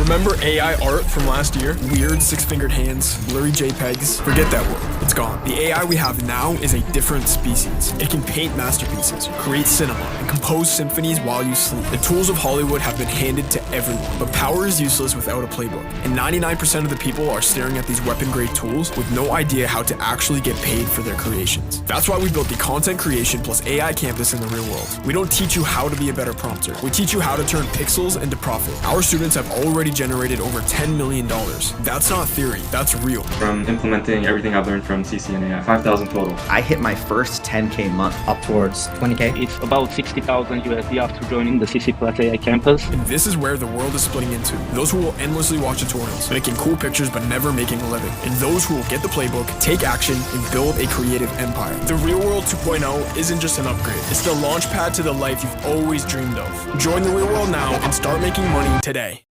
Remember AI art from last year? Weird six-fingered hands, blurry JPEGs. Forget that word. It's gone. The AI we have now is a different species. It can paint masterpieces, create cinema, and compose symphonies while you sleep. The tools of Hollywood have been handed to everyone, but power is useless without a playbook. And 99% of the people are staring at these weapon-grade tools with no idea how to actually get paid for their creations. That's why we built the Content Creation plus AI campus in the real world. We don't teach you how to be a better prompter. We teach you how to turn pixels into profit. Our students have already generated over $10 million. That's not theory, that's real. From implementing everything I've learned from CC and AI, 5,000 total. I hit my first 10K month. Up towards 20K. It's about 60,000 USD after joining the CC plus AI campus. And this is where the world is splitting into. Those who will endlessly watch tutorials, making cool pictures but never making a living. And those who will get the playbook, take action, and build a creative empire. The Real World 2.0 isn't just an upgrade. It's the launch pad to the life you've always dreamed of. Join the Real World now and start making money today.